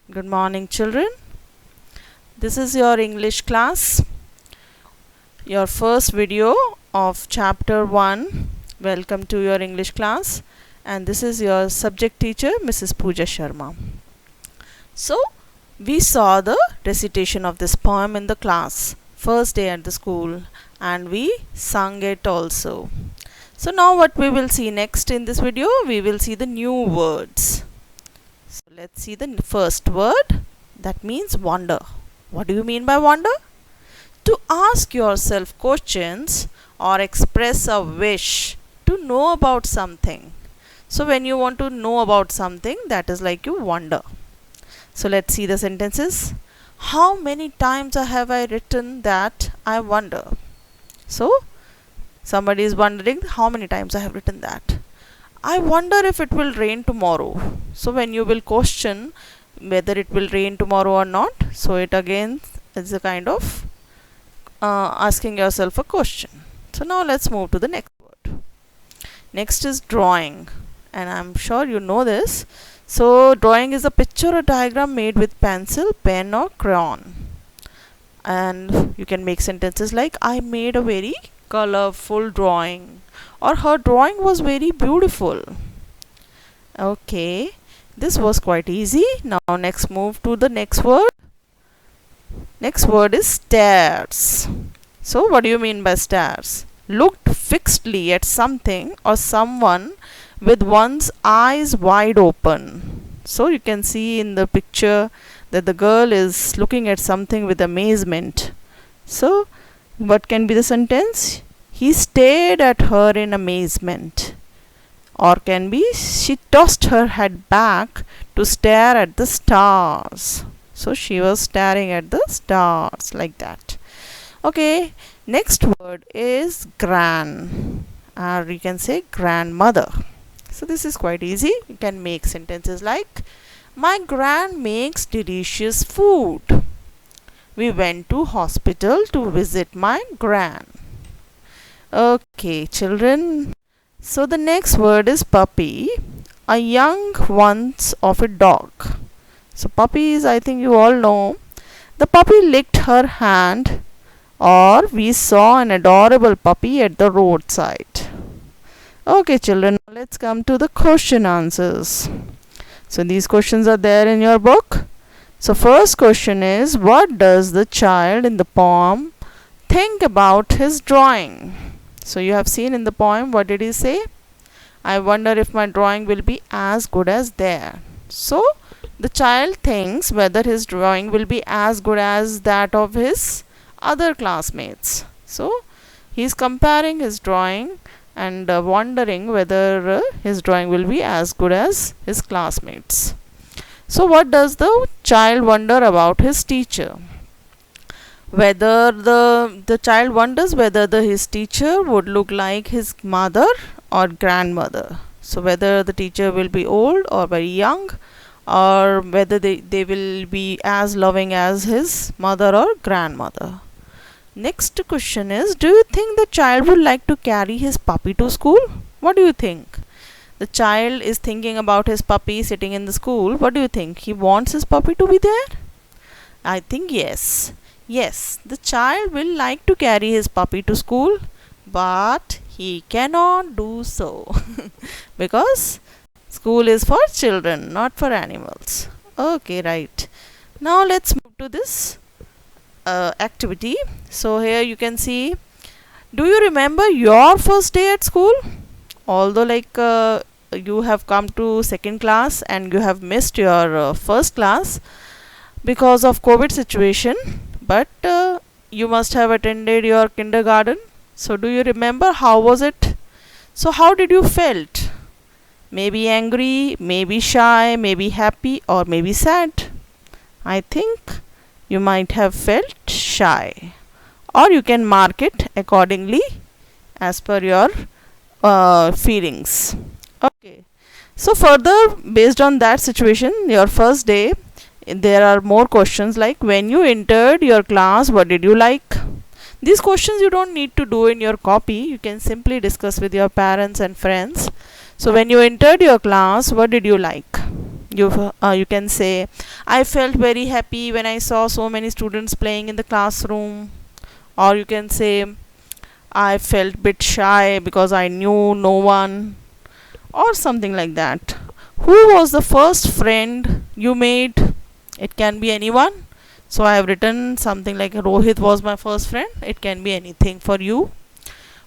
Good morning, children. This is your English class, your first video of chapter 1. Welcome to your English class, and this is your subject teacher, Mrs. Pooja Sharma. So, we saw the recitation of this poem in the class, first day at the school, and we sung it also. So, now what we will see next in this video, we will see the new words. So, let's see the first word, that means wonder. What do you mean by wonder? To ask yourself questions or express a wish to know about something. So, when you want to know about something, that is like you wonder. So, let's see the sentences. How many times have I written that I wonder? So, somebody is wondering how many times I have written that. I wonder if it will rain tomorrow. So, when you will question whether it will rain tomorrow or not, so it again is a kind of asking yourself a question. So now let's move to the next word. Next is drawing, and I'm sure you know this. So drawing is a picture or diagram made with pencil, pen or crayon, and you can make sentences like I made a very colorful drawing, or her drawing was very beautiful. Okay, this was quite easy. Now next move to the next word. Next word is stares. So what do you mean by stares? Looked fixedly at something or someone with one's eyes wide open. So you can see in the picture that the girl is looking at something with amazement. So what can be the sentence? He stared at her in amazement. Or can be she tossed her head back to stare at the stars. So she was staring at the stars like that. Okay, next word is gran, or you can say grandmother. So this is quite easy. You can make sentences like my gran makes delicious food. We went to hospital to visit my gran. Okay, children. So the next word is puppy, a young ones of a dog. So puppies, I think you all know. The puppy licked her hand, or we saw an adorable puppy at the roadside. Okay, children, let's come to the question answers. So these questions are there in your book. So first question is, what does the child in the poem think about his drawing? So you have seen in the poem, what did he say? I wonder if my drawing will be as good as theirs. So the child thinks whether his drawing will be as good as that of his other classmates. So he is comparing his drawing and wondering whether his drawing will be as good as his classmates. So what does the child wonder about his teacher? Whether the child wonders whether his teacher would look like his mother or grandmother. So whether the teacher will be old or very young, or whether they will be as loving as his mother or grandmother. Next question is, do you think the child would like to carry his puppy to school? What do you think? The child is thinking about his puppy sitting in the school. What do you think? He wants his puppy to be there? I think yes. Yes, the child will like to carry his puppy to school, but he cannot do so because school is for children, not for animals. Okay, right. Now let's move to this activity. So here you can see, do you remember your first day at school? Although you have come to second class and you have missed your first class because of COVID situation, but you must have attended your kindergarten. So do you remember how was it? So how did you felt? Maybe angry, maybe shy, maybe happy, or maybe sad. I think you might have felt shy, or you can mark it accordingly as per your feelings. Okay, so further based on that situation, your first day, there are more questions like when you entered your class, what did you like? These questions you don't need to do in your copy, you can simply discuss with your parents and friends. So when you entered your class, what did you like? You can say, I felt very happy when I saw so many students playing in the classroom. Or you can say, I felt bit shy because I knew no one, or something like that. Who was the first friend you made? It can be anyone. So I have written something like Rohit was my first friend. It can be anything for you.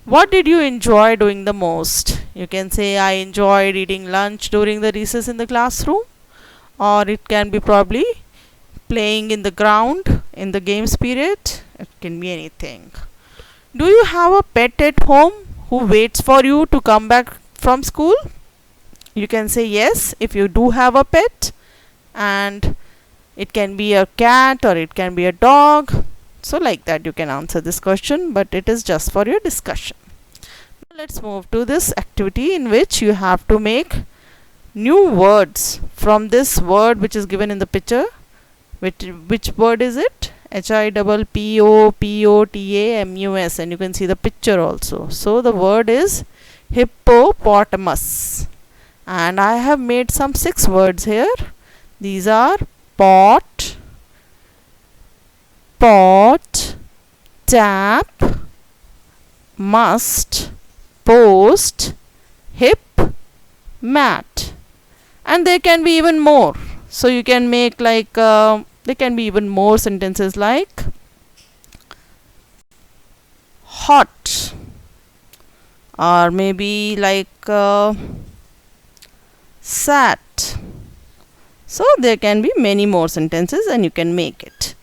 What did you enjoy doing the most? You can say, I enjoyed eating lunch during the recess in the classroom, or it can be probably playing in the ground in the games period. It can be anything. Do you have a pet at home who waits for you to come back from school? You can say yes if you do have a pet, and it can be a cat or it can be a dog. So like that you can answer this question, but it is just for your discussion. Let's move to this activity in which you have to make new words from this word which is given in the picture. Which word is it? HIPPOPOTAMUS, and you can see the picture also. So the word is hippopotamus, and I have made some 6 words here. These are pot, tap, must, post, hip, mat, and there can be even more. So you can make like there can be even more sentences like hot, or maybe like sat. So there can be many more sentences and you can make it.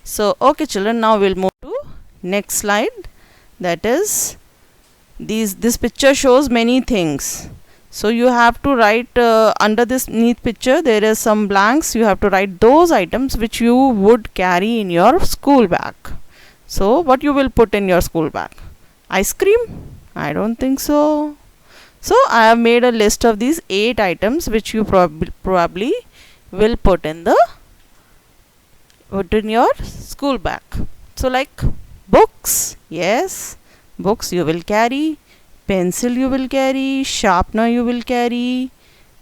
So okay children, now we'll move to next slide. That is, this picture shows many things. So you have to write under this neat picture there is some blanks. You have to write those items which you would carry in your school bag. So what you will put in your school bag? Ice cream? I don't think so. So I have made a list of these 8 items which you probably will put in your school bag. So like books, yes, books you will carry. Pencil you will carry, sharpener you will carry,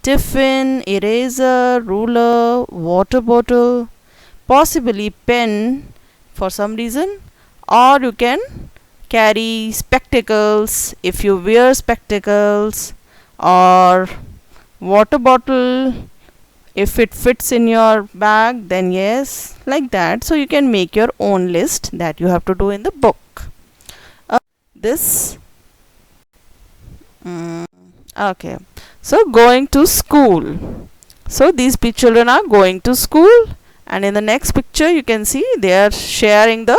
tiffin, eraser, ruler, water bottle, possibly pen for some reason, or you can carry spectacles if you wear spectacles, or water bottle if it fits in your bag, then yes, like that. So you can make your own list that you have to do in the book. Okay, so going to school. So these children are going to school, and in the next picture you can see they are sharing the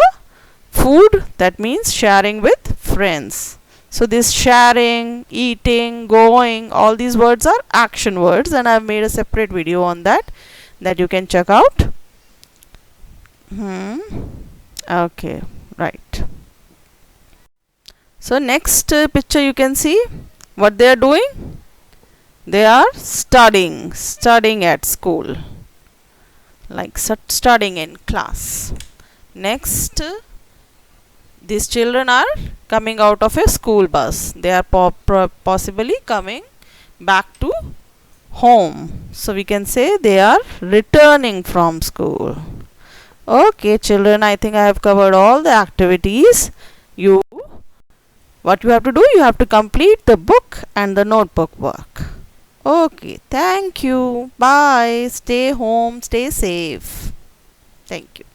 food. That means sharing with friends. So this sharing, eating, going, all these words are action words, and I have made a separate video on that you can check out. Okay, right. So next picture you can see what they are doing. They are studying at school, like studying in class. Next, these children are coming out of a school bus. They are possibly coming back to home. So we can say they are returning from school. Okay children, I think I have covered all the activities. What you have to do, you have to complete the book and the notebook work. Okay, thank you. Bye. Stay home, stay safe. Thank you.